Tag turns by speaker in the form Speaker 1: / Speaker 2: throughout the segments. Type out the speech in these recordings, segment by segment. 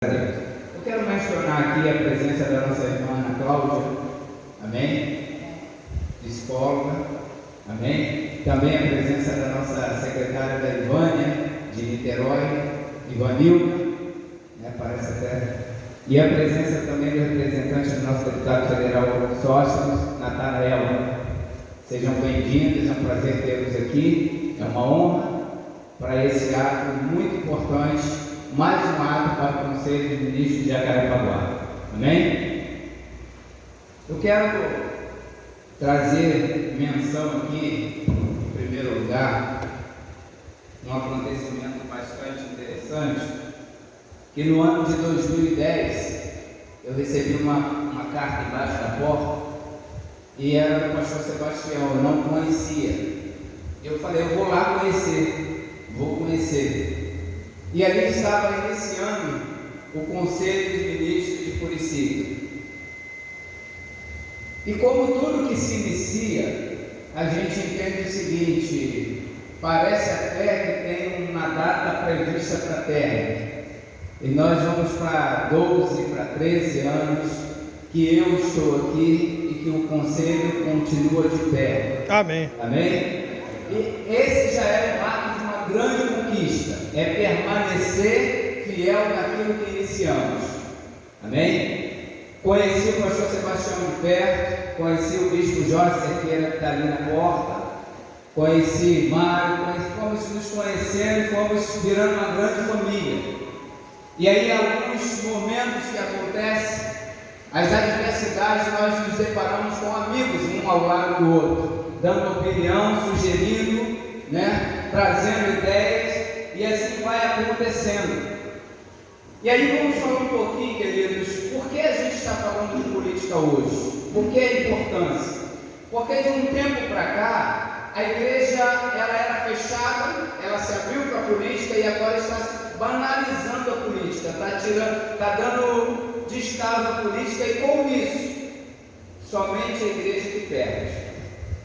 Speaker 1: Eu quero mencionar aqui a presença da nossa irmã Ana Cláudia, amém? Psicóloga, amém? Também a presença da nossa secretária da Ivânia, de Niterói, Ivanilda, né, parece até. E a presença também do representante do nosso deputado federal Sócios, Natanael. Sejam bem-vindos, é um prazer tê-los aqui, é uma honra para esse ato muito importante. Mais um ato para o Conselho de Ministros de Jacarepaguá. Amém? Eu quero trazer menção aqui, em primeiro lugar, um acontecimento bastante interessante, que no ano de 2010, eu recebi uma carta embaixo da porta, e era do pastor Sebastião, eu não conhecia. Eu falei, eu vou lá vou conhecer. E ali estava iniciando o Conselho de Ministros de Curicica. E como tudo que se inicia, a gente entende o seguinte: parece até que tem uma data prevista para a Terra. E nós vamos para 12, para 13 anos que eu estou aqui e que o Conselho continua de pé.
Speaker 2: Amém.
Speaker 1: Amém? E esse já é um ato de uma grande conquista, é permanecer fiel naquilo que iniciamos. Amém? Conheci o pastor Sebastião de perto, conheci o bispo Jorge Cerqueira que está ali na porta, conheci Mário, fomos nos conhecendo, fomos virando uma grande família. E aí, alguns momentos que acontecem, as adversidades, nós nos deparamos com amigos, um ao lado do outro, dando opinião, sugerindo, né, trazendo ideias, e assim vai acontecendo. E aí vamos falar um pouquinho, queridos, por que a gente está falando de política hoje? Por que a importância? Porque de um tempo para cá, a igreja ela era fechada, ela se abriu para a política e agora está se banalizando a política, está dando descaso à política, e com isso, somente a igreja que perde.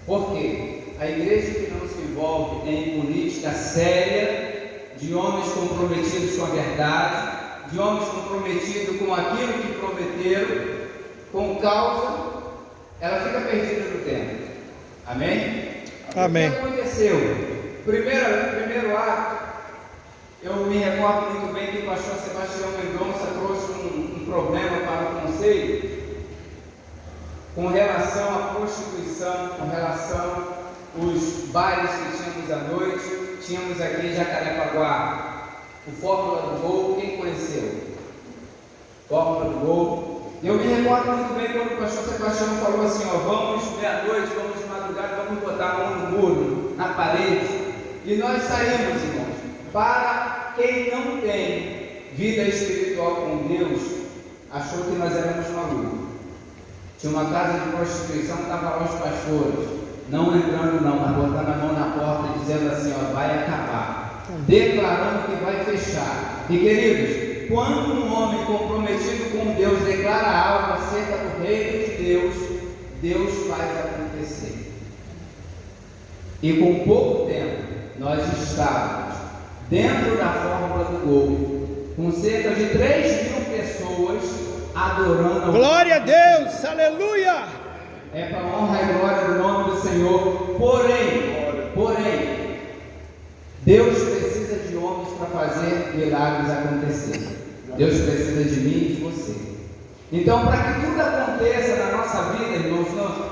Speaker 1: Por quê? A igreja que não se envolve em política séria, de homens comprometidos com a verdade, de homens comprometidos com aquilo que prometeram, com causa, ela fica perdida no tempo. Amém?
Speaker 2: Amém.
Speaker 1: O que aconteceu? Primeiro ato, eu me recordo muito bem que o pastor Sebastião Mendonça trouxe um problema para o conselho, com relação à prostituição, com relação aos bailes que tínhamos à noite. Tínhamos aqui em Jacarepaguá o Fórmula do Gol. Quem conheceu? Fórmula do Gol. Eu me recordo muito bem quando o pastor Sebastião falou assim: ó, vamos meia-noite, vamos de madrugada, vamos botar a mão no muro, na parede. E nós saímos, irmãos. Para quem não tem vida espiritual com Deus, achou que nós éramos malucos. Tinha uma casa de prostituição, estava lá os pastores, não entrando não, mas botando a mão na porta, dizendo assim, ó, vai acabar, declarando que vai fechar. E queridos, quando um homem comprometido com Deus declara algo acerca do reino de Deus, Deus faz acontecer. E com pouco tempo, nós estávamos dentro da Fórmula do Gol, com cerca de 3.000 pessoas adorando.
Speaker 2: Glória a Deus, aleluia!
Speaker 1: É para a honra e glória do nome do Senhor. Porém, Deus precisa de homens para fazer milagres acontecer. Deus precisa de mim e de você. Então, para que tudo aconteça na nossa vida, irmãos,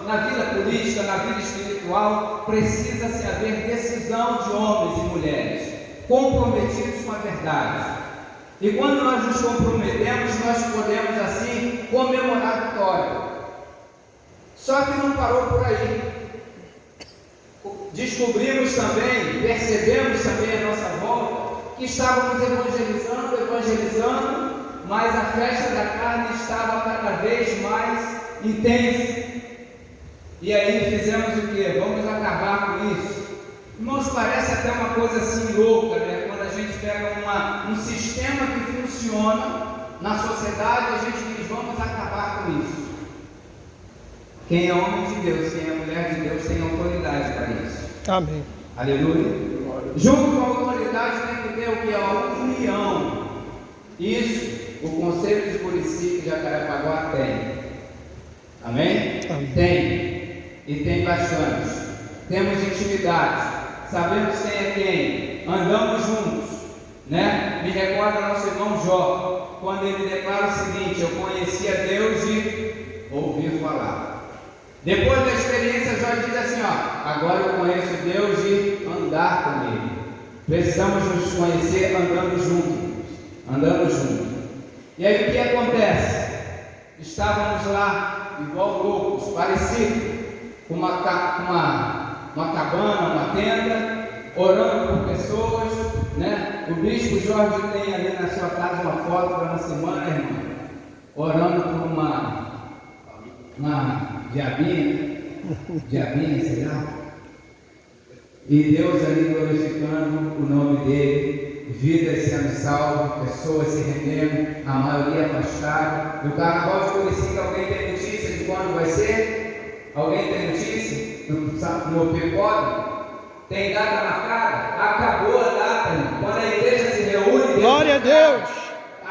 Speaker 1: na vida política, na vida espiritual, precisa-se haver decisão de homens e mulheres comprometidos com a verdade. E quando nós nos comprometemos, nós podemos assim comemorar a vitória. Só que não parou por aí. Descobrimos também, percebemos também à nossa volta, que estávamos evangelizando, mas a festa da carne estava cada vez mais intensa. E aí fizemos o quê? Vamos acabar com isso. Irmãos, parece até uma coisa assim louca, né? Quando a gente pega um sistema que funciona na sociedade, a gente diz, vamos acabar com isso. Quem é homem de Deus, quem é mulher de Deus, tem autoridade para isso.
Speaker 2: Amém.
Speaker 1: Aleluia. Junto com a autoridade tem que ter o que? A união. Isso. o Conselho de Murici de Jacarepaguá tem. Amém?
Speaker 2: Amém.
Speaker 1: Tem. E tem bastante. Temos intimidade. Sabemos quem é quem. Andamos juntos. Né? Me recorda nosso irmão Jó, quando ele declara o seguinte: eu conhecia Deus de ouvir falar. Depois da experiência, Jó diz assim: ó, agora eu conheço Deus de andar comigo. Precisamos nos conhecer andando juntos. E aí o que acontece? Estávamos lá, igual loucos, parecido com uma cabana, uma tenda, orando por pessoas, né? O bispo Jorge tem ali na sua casa uma foto para uma semana, irmão, orando por uma diabinha, sei lá. E Deus ali glorificando o nome dele, vidas sendo salvas, pessoas se rendendo, a maioria afastada. No carnaval de Curicica, alguém tem notícia de quando vai ser? Alguém tem notícia? No Picode? Tem data marcada? Acabou a data, irmão. Quando a igreja se reúne,
Speaker 2: Glória a Deus.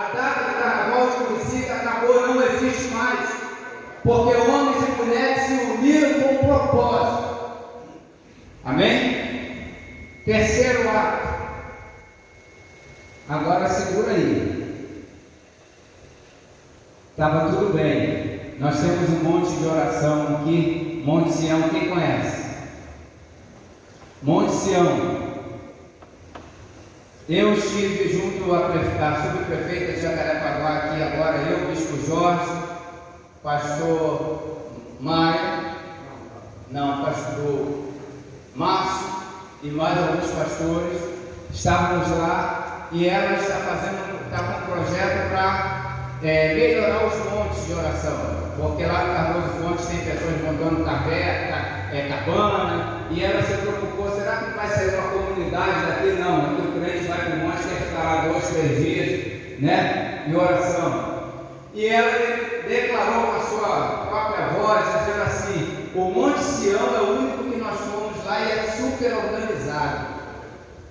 Speaker 1: a data do carnaval de Curicica acabou, não existe mais. Porque homens e mulheres se uniram com um propósito. Amém? Terceiro ato. Agora segura aí. Estava tudo bem. Nós temos um monte de oração aqui. Monte Sião, quem conhece? Monte Sião. Eu estive junto à subprefeita de Jacarepaguá aqui agora, eu, Bispo Jorge, pastor pastor Márcio e mais alguns pastores. Estávamos lá e ela está com um projeto para melhorar os montes de oração, porque lá no Cardoso Fontes tem pessoas montando cabana, e ela se preocupou: será que vai sair uma comunidade daqui? Não, aqui o crente vai para o monte, quer ficar lá 2, 3 dias, né, em oração. E ela declarou com a sua própria voz, dizendo assim: o Monte Sião é o único que nós fomos lá e é super organizado.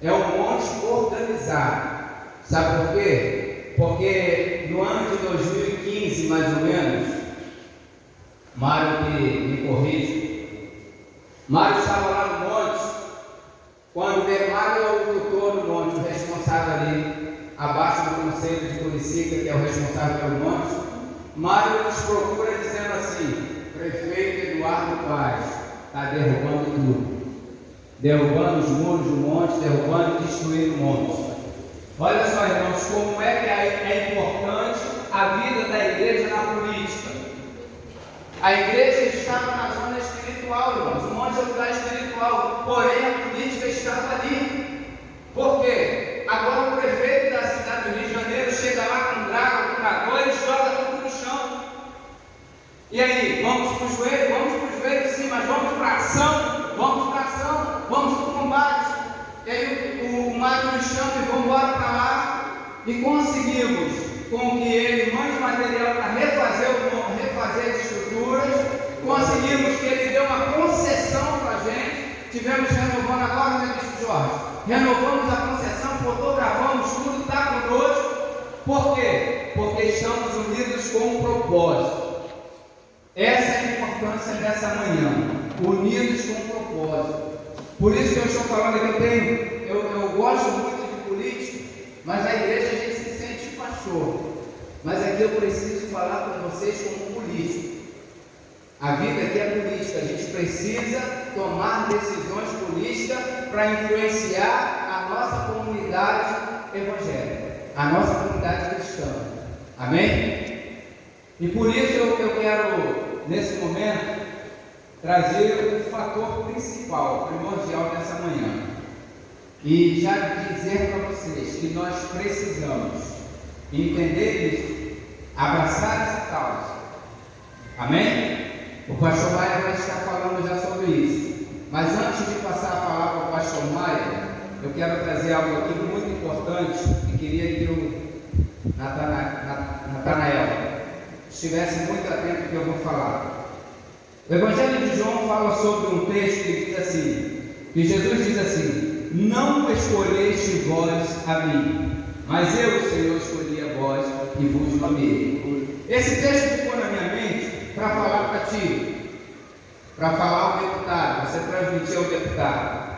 Speaker 1: É um monte organizado. Sabe por quê? Porque no ano de 2015, mais ou menos, Mário me corrige, Mário estava lá no monte, quando Mário é o tutor do monte, o responsável ali, abaixo do Conselho de Curicica, que é o responsável pelo monte. Mário nos procura dizendo assim: prefeito Eduardo Paz está derrubando tudo, derrubando os muros do monte, derrubando e destruindo o monte. Olha só, irmãos, como é que é importante a vida da igreja na política. A igreja estava na zona espiritual, irmãos, o monte é um lugar espiritual, porém a política estava ali. Por quê? Agora o prefeito da cidade do Rio de Janeiro chega lá com um trator e joga tudo no chão. E aí, vamos para o joelho sim, mas vamos para a ação, vamos para o combate. E aí o Mário nos chama e vamos embora para lá, e conseguimos com que ele mande material para refazer as estruturas, conseguimos que ele dê uma concessão para a gente, tivemos renovando agora, né, Bispo Jorge? Renovamos a concessão, fotografamos tudo, está conosco. Por quê? Porque estamos unidos com um propósito. Essa é a importância dessa manhã, unidos com um propósito. Por isso que eu estou falando aqui, eu gosto muito de política, mas na igreja a gente se sente pastor. Mas aqui eu preciso falar com vocês como político. A vida aqui é política, a gente precisa tomar decisões políticas para influenciar a nossa comunidade evangélica, a nossa comunidade cristã. Amém? E por isso eu quero, nesse momento, trazer o fator principal, primordial dessa manhã. E já dizer para vocês que nós precisamos entender isso, abraçar essa causa. Amém? O pastor Maia vai estar falando já sobre isso. Mas antes de passar a palavra ao pastor Maia, eu quero trazer algo aqui muito importante e queria que o Natanael estivesse muito atento ao que eu vou falar. O Evangelho de João fala sobre um texto que diz assim, que Jesus diz assim: não escolheste vós a mim, mas eu, Senhor, escolhi a vós e vos nomeei. Esse texto ficou na minha mente para falar para ti, para falar ao deputado, você transmitir ao deputado.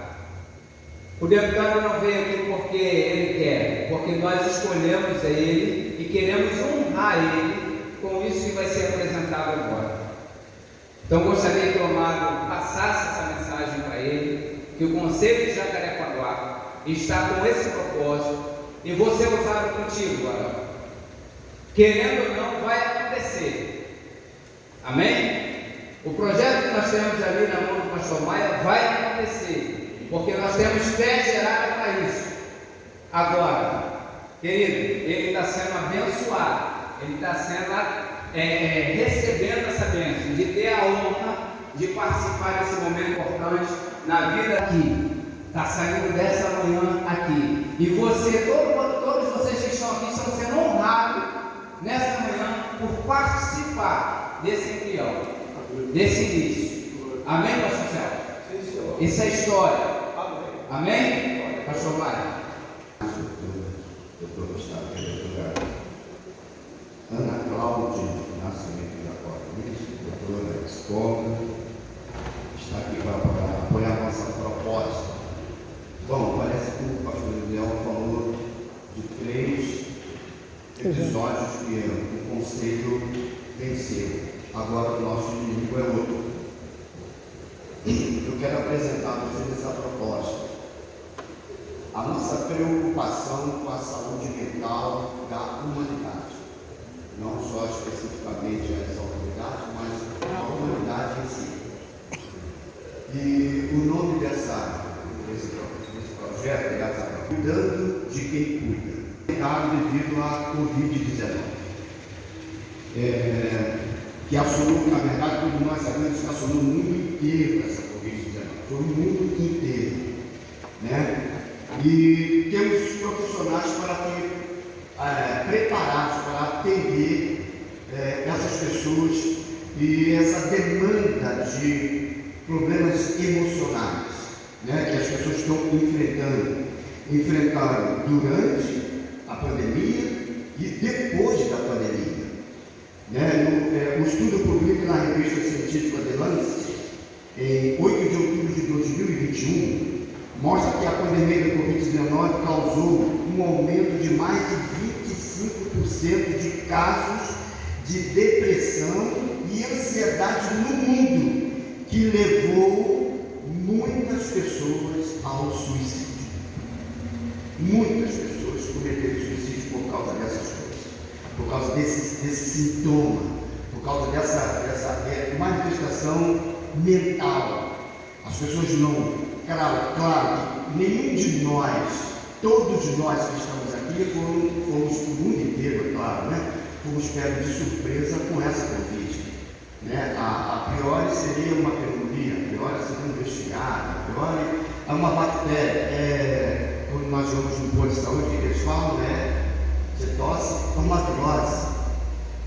Speaker 1: O deputado não veio aqui porque ele quer, porque nós escolhemos ele e queremos honrar ele com isso que vai ser apresentado agora. Então gostaria que o Amado passasse essa mensagem para ele, que o Conselho de Jacarepaguá está com esse propósito e vou ser usado contigo, Arão. Querendo ou não, vai acontecer. Amém? O projeto que nós temos ali na mão do pastor Maia vai acontecer, porque nós temos fé gerada para isso. Agora, querido, ele está sendo abençoado, ele está sendo recebendo essa bênção, de ter a honra de participar desse momento importante na vida aqui. Está saindo dessa manhã aqui. E você, todos vocês que estão aqui, estão sendo honrados nessa manhã por participar desse embrião, desse início. Amém, pastor Celso? Isso é história. Amém? Pastor Maia.
Speaker 3: Doutor Gustavo, doutora Ana Cláudia Nascimento da Corte, doutora Escola, está aqui para apoiar a nossa proposta. Bom, parece que o pastor Leão falou de 3 episódios que o Conselho venceu. Agora o nosso inimigo é outro. Eu quero apresentar a vocês essa proposta. A nossa preocupação com a saúde mental da humanidade. Não só especificamente essa autoridade, mas a humanidade em si. E o nome desse projeto é Cuidando de Quem Cuida, devido à Covid-19, que assolou, na verdade, como nós sabemos, que assolou o mundo inteiro essa Covid-19, foi o mundo inteiro, né? E temos profissionais preparados para atender essas pessoas e essa demanda de problemas emocionais, né, que as pessoas estão enfrentando durante a pandemia e depois da pandemia. Né? O estudo publicado na revista científica The Lancet, em 8 de outubro de 2021, mostra que a pandemia da Covid-19 causou um aumento de mais de 25% de casos de depressão e ansiedade no mundo, que levou muitas pessoas ao suicídio. Muitas pessoas cometeram suicídio por causa dessas coisas, por causa desse sintoma, por causa dessa manifestação mental. As pessoas não... Claro que nenhum de nós, todos nós que estamos aqui, fomos o mundo inteiro, claro, né? Fomos pegos de surpresa com essa Covid. Né? A priori seria uma pneumonia, a priori seria investigada, a priori é uma bactéria. Quando nós vamos no posto de saúde, eles falam, você tosse, é uma virose.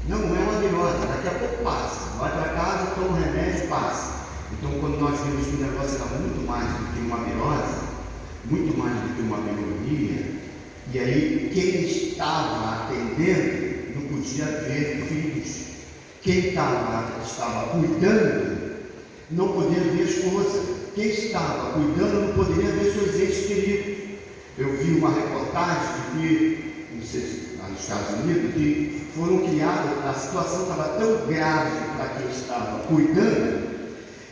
Speaker 3: Não é uma virose, daqui a pouco passa. Vai para casa, toma um remédio, passa. Então, quando nós vimos que o negócio era muito mais do que uma virose, muito mais do que uma pneumonia, e aí quem estava atendendo não podia ver filhos. Quem estava cuidando não podia ver esposa. Quem estava cuidando não poderia ver seus entes queridos. Eu vi uma reportagem que, não sei se lá nos Estados Unidos, que foram criadas, a situação estava tão grave para quem estava cuidando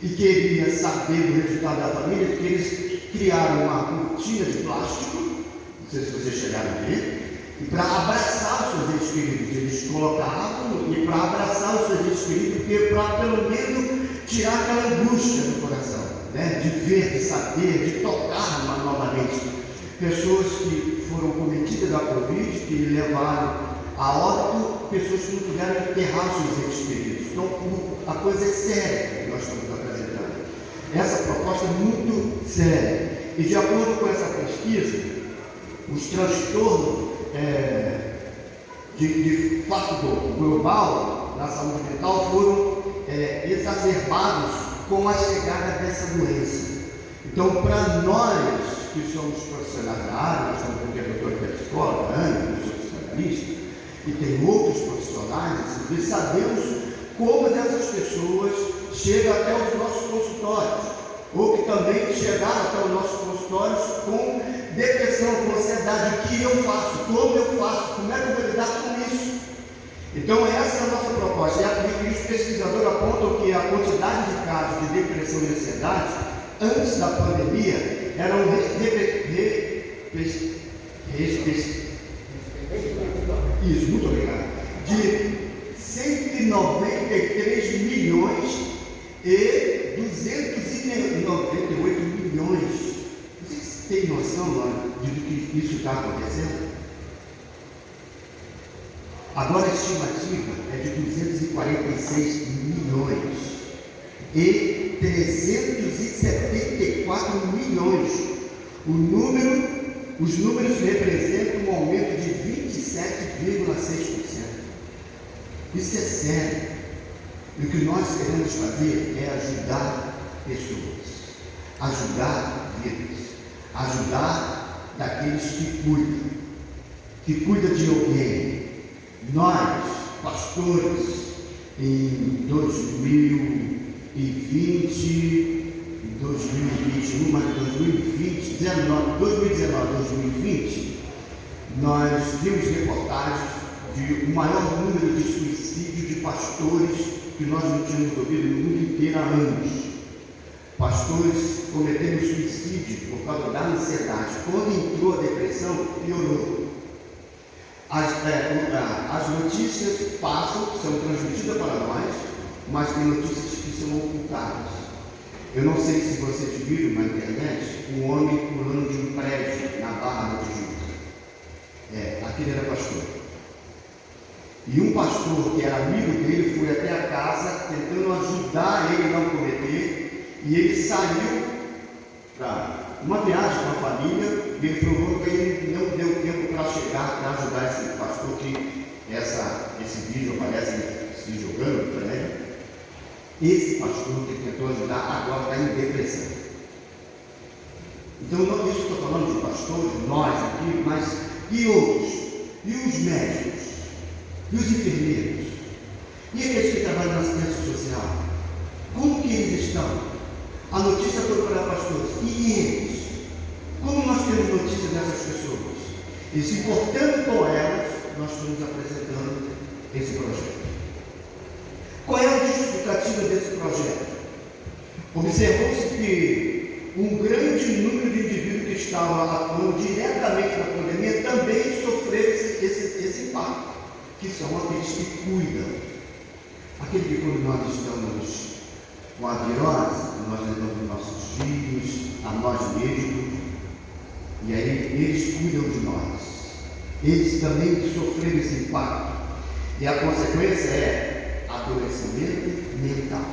Speaker 3: e queria saber do resultado da família, que eles criaram uma cortina de plástico, não sei se vocês chegaram a ver, e para abraçar os seus entes queridos, eles colocavam e para abraçar os seus entes queridos, para pelo menos tirar aquela angústia do coração, né? De ver, de saber, de tocar novamente. Pessoas que foram cometidas da Covid, que levaram a óbito, pessoas que não puderam enterrar os seus entes queridos. Então, a coisa é séria que nós estamos apresentando. Essa proposta é muito séria. E de acordo com essa pesquisa, os transtornos de fato global na saúde mental foram exacerbados com a chegada dessa doença. Então, para nós que somos profissionais da área, nós estamos aqui a doutora psicóloga, Ana, que sou especialista, e tem outros profissionais, e sabemos como essas pessoas chegam até os nossos consultórios, ou que também chegaram até os nossos consultórios com depressão, com ansiedade. O que eu faço? Como eu faço? Como é que eu vou lidar com isso? Então essa é a nossa proposta. E os pesquisadores apontam que a quantidade de casos de depressão e ansiedade antes da pandemia eram isso, muito obrigado, de 193 milhões e 298 milhões. Vocês têm noção, mano, de que isso está acontecendo? Agora a estimativa é de 246 milhões e 374 milhões. Os números representam um aumento de 27,6%. Isso é sério. E o que nós queremos fazer é ajudar pessoas, ajudar vidas, ajudar daqueles que cuidam de alguém. Nós, pastores, em 2020, 2021, mas 2019, nós vimos reportagens de um maior número de suicídios de pastores que nós não tínhamos ouvido no mundo inteiro há anos. Pastores cometendo suicídio por causa da ansiedade. Quando entrou a depressão, piorou. As notícias passam, são transmitidas para nós, mas tem notícias que são ocultadas. Eu não sei se vocês viram na internet um homem pulando de um prédio na Barra da Tijuca. Aquele era pastor. E um pastor que era amigo dele foi até a casa tentando ajudar ele a não cometer, e ele saiu para uma viagem com a família, e ele provou que ele não deu tempo para chegar para ajudar esse pastor, que esse vídeo aparece se jogando no prédio. Esse pastor que tentou ajudar agora está em depressão. Então, não isso estou falando de pastores, nós aqui, mas e outros? E os médicos? E os enfermeiros? E aqueles que trabalham na assistência social? Como que eles estão? A notícia foi para pastores. E eles? Como nós temos notícia dessas pessoas? E se importando com elas, nós estamos apresentando esse projeto. Qual é a justificativa desse projeto? Observou-se que um grande número de indivíduos que estavam atuando diretamente na pandemia também sofreram esse impacto, que são aqueles que cuidam. Aquele que quando nós estamos com a virose, nós levamos nossos filhos, a nós mesmos, e aí eles cuidam de nós. Eles também sofreram esse impacto. E a consequência é adoecimento mental.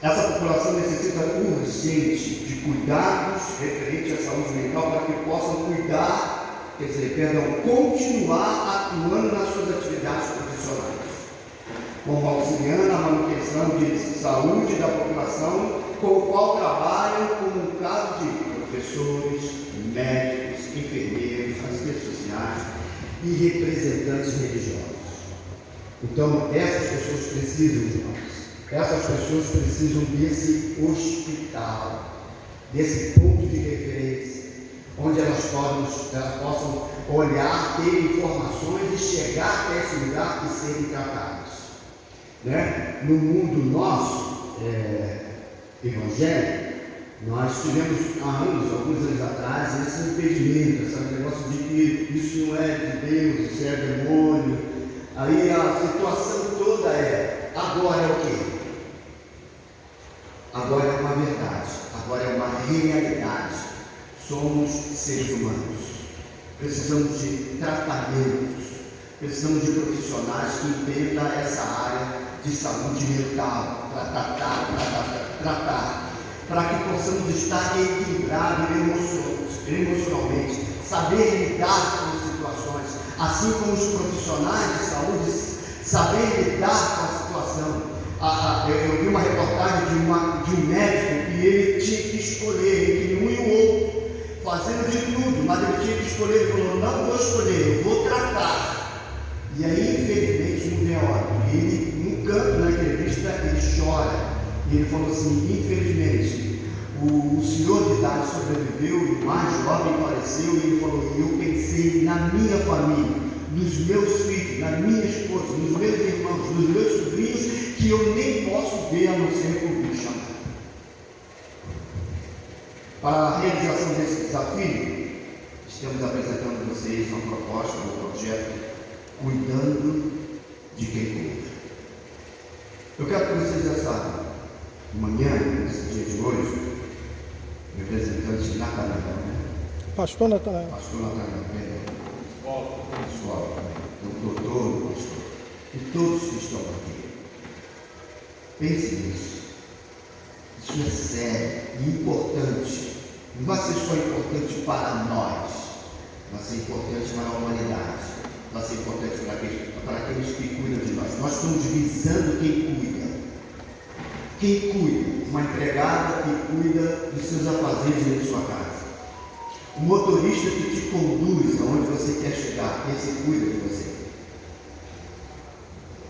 Speaker 3: Essa população necessita urgente de cuidados referentes à saúde mental para que possam continuar atuando nas suas atividades profissionais, como auxiliando a manutenção de saúde da população, com o qual trabalham como um caso de professores, médicos, enfermeiros, assistentes sociais e representantes religiosos. Então, essas pessoas precisam de nós. Essas pessoas precisam desse hospital, desse ponto de referência, onde elas possam olhar, ter informações e chegar até esse lugar e serem tratadas. Né? No mundo nosso, evangélico, nós tivemos alguns anos atrás, esse impedimento, esse negócio de que isso não é de Deus, isso é demônio. Aí a situação toda agora é o quê? Agora é uma verdade, agora é uma realidade. Somos seres humanos, precisamos de tratamentos, precisamos de profissionais que entendam essa área de saúde mental, para tratar, para que possamos estar equilibrados emocionalmente, saber lidar com situações, assim como os profissionais de saúde saber lidar com a situação. Eu vi uma reportagem de um médico que ele tinha que escolher entre um e o outro. fazendo de tudo, mas ele tinha que escolher. Ele falou: não vou escolher, eu vou tratar. E aí, infelizmente, não deu hora. E ele, no canto da entrevista, ele chora. E ele falou assim: infelizmente, o senhor de idade sobreviveu e o mais jovem faleceu. E ele falou: eu pensei na minha família, nos meus filhos, na minha esposa, nos meus irmãos, nos meus sobrinhos, que eu nem posso ver a não ser por me chamar. Para a realização desse desafio, estamos apresentando a vocês uma proposta do projeto Cuidando de Quem Cuida. Eu quero que vocês já saibam, amanhã, nesse dia de hoje, representante Natanael,
Speaker 2: Pastor Natanael.
Speaker 3: Pastor Natanael, pessoal, o doutor, o pastor, e todos que estão aqui, pensem nisso. Isso é sério e importante. Não vai ser só importante para nós, vai ser importante para a humanidade, vai ser importante para aqueles que cuidam de nós. Nós estamos visando quem cuida. Quem cuida? Uma empregada que cuida dos seus afazeres dentro de sua casa. O motorista que te conduz aonde você quer chegar, esse cuida de você.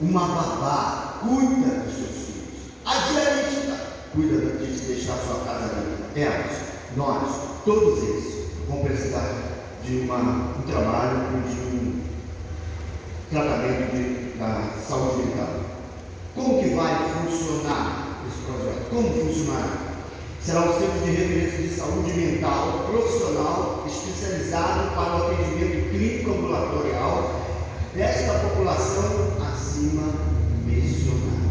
Speaker 3: Uma babá cuida dos seus filhos. A diarista cuida de deixar sua casa limpa. Elas, nós, todos eles vão precisar de um trabalho e de um tratamento da saúde mental. Como que vai funcionar esse projeto? Como funcionará? Será um centro de referência de saúde mental profissional especializado para o atendimento clínico ambulatorial desta população acima mencionada.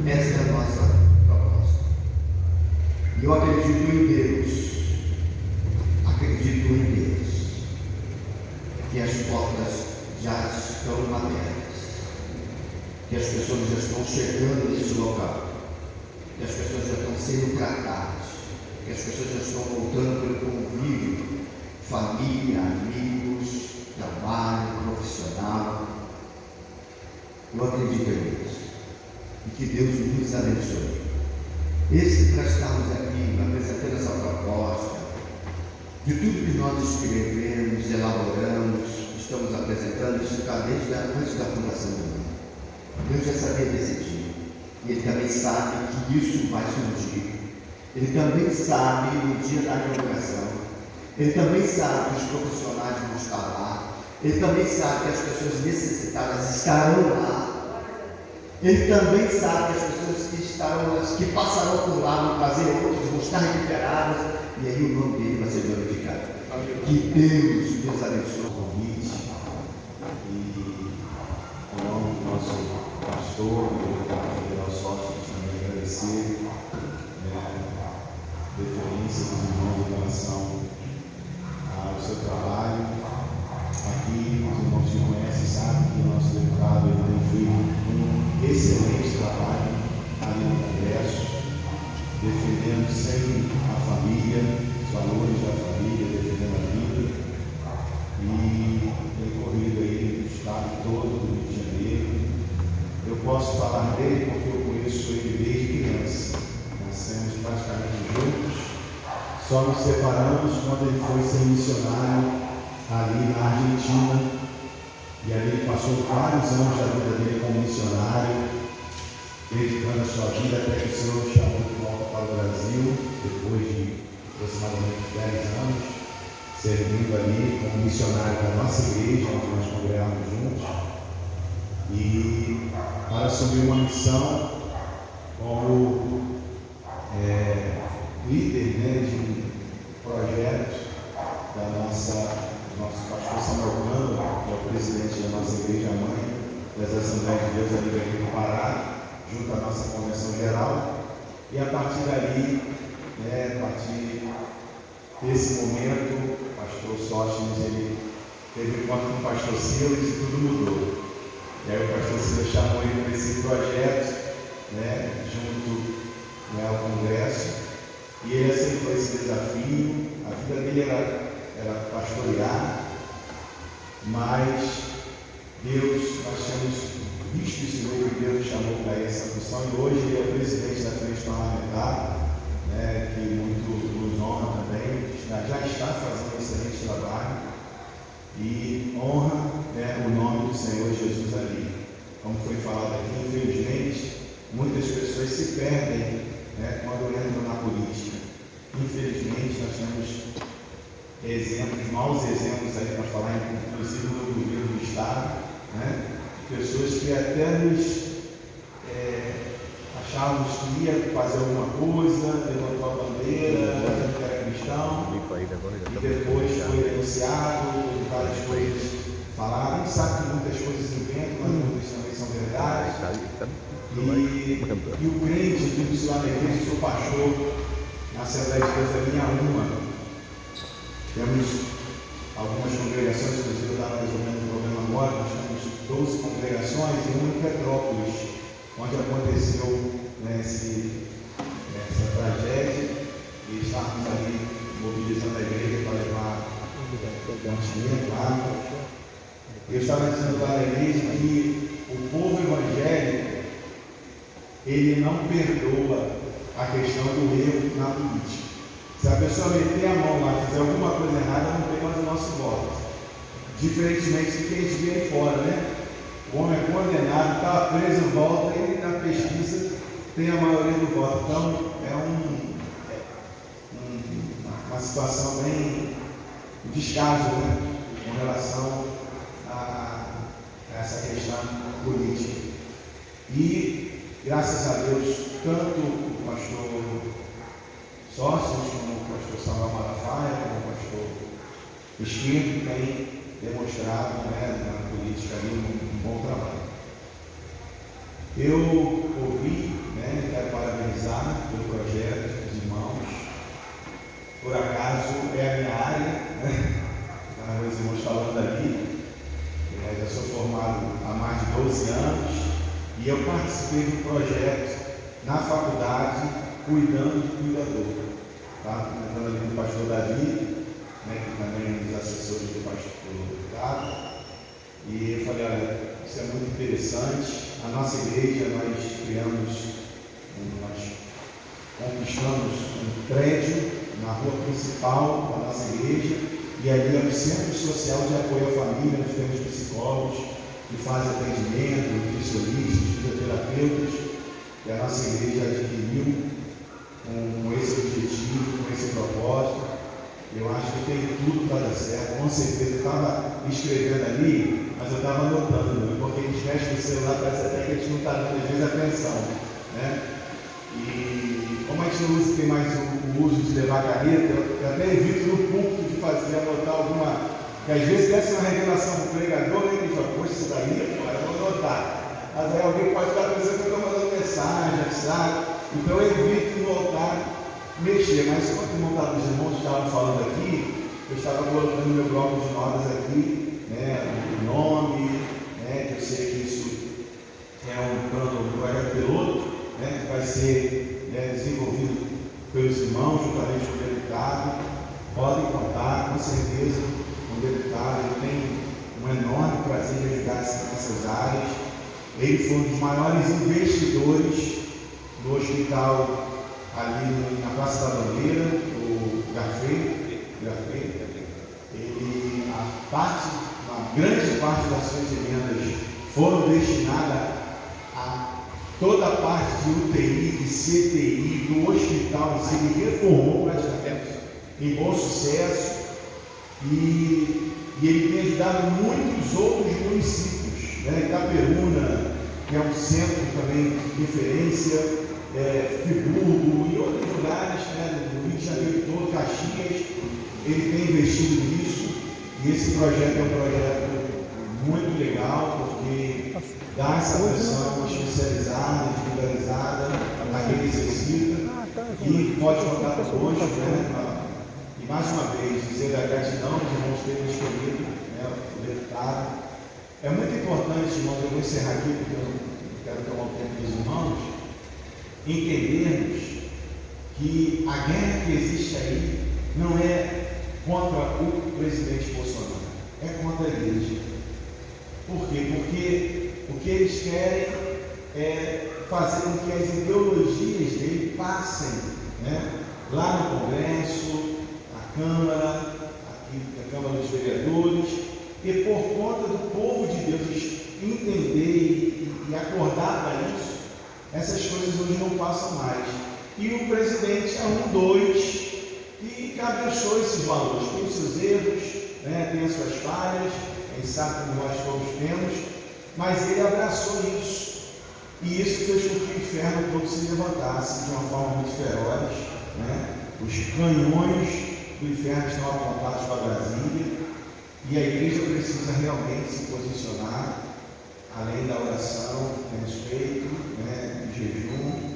Speaker 3: Essa é a nossa proposta. E eu acredito em Deus. Acredito em Deus. Que as portas já estão abertas. Que as pessoas já estão chegando nesse local. Que as pessoas já estão sendo tratadas, que as pessoas já estão voltando pelo convívio, família, amigos, trabalho, profissional. Eu acredito nisso. E que Deus nos abençoe. Esse para estarmos aqui apresentando essa proposta, de tudo que nós escrevemos, elaboramos, estamos apresentando, isso está desde antes da fundação do mundo. Deus já sabia desse dia. E Ele também sabe que isso vai surgir. Ele também sabe no dia da inauguração. Ele também sabe que os profissionais vão estar lá. Ele também sabe que as pessoas necessitadas estarão lá. Ele também sabe que as pessoas que passarão por lá vão trazer outros, vão estar recuperadas. E aí o nome dele vai ser glorificado. Que Deus nos abençoe o convite. E o nome do nosso pastor, deferência dos irmãos em relação ao seu trabalho. Aqui os irmãos que conhecem sabem que o nosso deputado tem feito um excelente trabalho ali no Congresso, defendendo sempre a família, os valores da família, defendendo a vida, e tem corrido aí no estado todo do Rio de Janeiro. Eu posso falar dele porque eu conheço ele desde criança. Nascemos praticamente juntos, só nos separamos quando ele foi ser missionário ali na Argentina. E ali ele passou vários anos da vida dele como missionário, dedicando a sua vida até que o Senhor o chamou de volta para o Brasil, depois de aproximadamente 10 anos, servindo ali como missionário da nossa igreja, onde nós congregamos juntos. E para assumir uma missão como líder, de um projeto do nosso pastor Samuel Cano, que é o presidente da nossa igreja mãe, das Assembleias de Deus ali aqui no Pará, junto à nossa convenção geral. E a partir dali, a partir desse momento, o pastor Sóstenes, ele teve um encontro com o pastor Silas e tudo mudou. E aí o pastor Silas chamou ele para esse projeto, junto ao Congresso, e ele aceitou esse desafio. A vida dele era pastorear, mas nós temos visto esse novo que Deus chamou para essa função, e hoje ele é o presidente da Frente Parlamentar,
Speaker 4: né, que muito nos honra também, já está fazendo um excelente trabalho e honra, né, o nome do Senhor Jesus ali. Como foi falado aqui, infelizmente, muitas pessoas se perdem, né, quando entram na política. Infelizmente, nós temos exemplos, maus exemplos aí para falar, inclusive no governo do Estado, né, pessoas que até nos achávamos que ia fazer alguma coisa, levantou a bandeira, que era cristão, e depois foi denunciado, várias coisas falaram. A gente sabe que muitas coisas inventam, mas muitas também são verdades. E o crente, que do lá na igreja, sou pastor na Assembleia de Deus, a minha uma. Temos algumas congregações, inclusive eu estava resolvendo um problema agora, nós temos 12 congregações e uma em Petrópolis, onde aconteceu, né, essa tragédia, e estávamos ali mobilizando a igreja para levar mantimento, água. Eu estava dizendo lá na igreja que o povo evangélico, ele não perdoa a questão do erro na política. Se a pessoa meter a mão lá e fizer alguma coisa errada, não tem mais o nosso voto. Diferentemente do que a gente vê aí fora, né? O homem é condenado, está preso, volta e na pesquisa tem a maioria do voto. Então, é uma situação bem descaso, né, com relação a essa questão política. E, graças a Deus, tanto o pastor Sócios, como o pastor Samuel Malafaia, como o pastor Esquerdo, tem demonstrado, né, na política ali um bom trabalho. Eu ouvi, né, quero parabenizar pelo projeto dos irmãos. Por acaso é a minha área, né? Os irmãos falando ali, eu já sou formado há mais de 12 anos e eu participei do projeto na faculdade, cuidando de cuidador. Tá? Comentando ali com o pastor Davi, né, que também é um dos assessores do pastor Ricardo. E eu falei, olha, isso é muito interessante. A nossa igreja, nós conquistamos um prédio na rua principal da nossa igreja, e ali é um centro social de apoio à família, nós temos psicólogos que fazem atendimento, nutricionistas, fisioterapeutas, e a nossa igreja adquiriu com esse objetivo, com esse propósito. Eu acho que tem tudo para dar certo, com certeza. Eu estava escrevendo ali, mas eu estava anotando, porque a gente mexe no celular, parece até que a gente não está dando às vezes atenção, né? E como a gente não tem mais o uso de levar caneta, eu até evito no púlpito de fazer, anotar alguma, que às vezes desce uma revelação do pregador, e ele fala, poxa, isso daí, eu vou anotar. Mas aí alguém pode estar pensando que eu estou mandando mensagem, sabe? Então eu evito no altar mexer, mas enquanto os irmãos estavam falando aqui, eu estava colocando meu bloco de notas aqui, né, o nome, né, que eu sei que isso é um projeto piloto, né, que vai ser, né, desenvolvido pelos irmãos, juntamente com o deputado. Podem contar, com certeza, com o deputado. Ele tem um enorme prazer de ajudar nessas áreas. Ele foi um dos maiores investidores no hospital ali na Praça da Bandeira, o Grafê. Ele, uma grande parte das suas emendas foram destinadas a toda a parte de UTI, de CTI, do hospital em si. Ele reformou praticamente em bom sucesso, e ele tem ajudado muitos outros municípios, né? Itaperuna, que é um centro também de referência, Friburgo e outros lugares, né, no Rio de Janeiro todo, Caxias. Ele tem investido nisso, e esse projeto é um projeto muito legal, porque dá essa atenção especializada, individualizada a quem necessita, e pode contar conosco, né? E mais uma vez, dizer a gratidão dos irmãos terem escolhido, né, o deputado. É muito importante, irmãos, eu vou encerrar aqui, porque eu quero tomar o tempo dos irmãos, entendermos que a guerra que existe aí não é contra o presidente Bolsonaro, é contra a igreja. Por quê? Porque o que eles querem é fazer com que as ideologias dele passem, né, lá no Congresso, na Câmara, aqui na Câmara dos Vereadores, e por conta do povo de Deus entender e acordar para isso, essas coisas hoje não passam mais. E o presidente é dois, e abençoa esses valores. Tem os seus erros, né, tem as suas falhas, quem sabe como nós todos temos, mas ele abraçou isso. E isso fez com que o inferno todo se levantasse de uma forma muito feroz, né? Os canhões do inferno estão apontados para Brasília, e a igreja precisa realmente se posicionar, além da oração que temos feito, né, do jejum,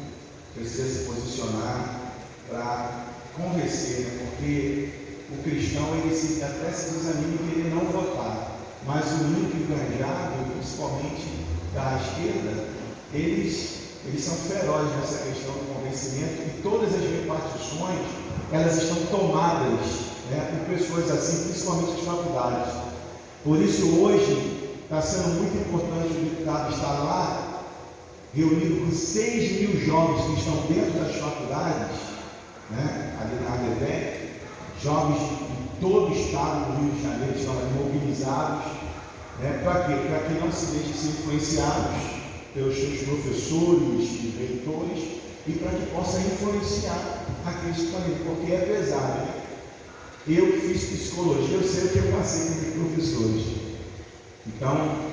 Speaker 4: precisa se posicionar para convencer, né? Porque o cristão ele até se desanima de ele não votar, mas o ímpio enganjado, principalmente da esquerda, eles são ferozes nessa questão do convencimento, e todas as repartições elas estão tomadas, né, por pessoas assim, principalmente as faculdades. Por isso hoje está sendo muito importante o deputado estar lá, reunido com 6 mil jovens que estão dentro das faculdades, né, ali na ADVEC, jovens de todo o estado do Rio de Janeiro estão ali mobilizados, né, para quê? Para que não se deixem ser influenciados pelos seus professores e reitores, e para que possa influenciar aqueles que estão ali, porque é pesado, né? Eu fiz psicologia, eu sei o que eu passei com os professores. Então,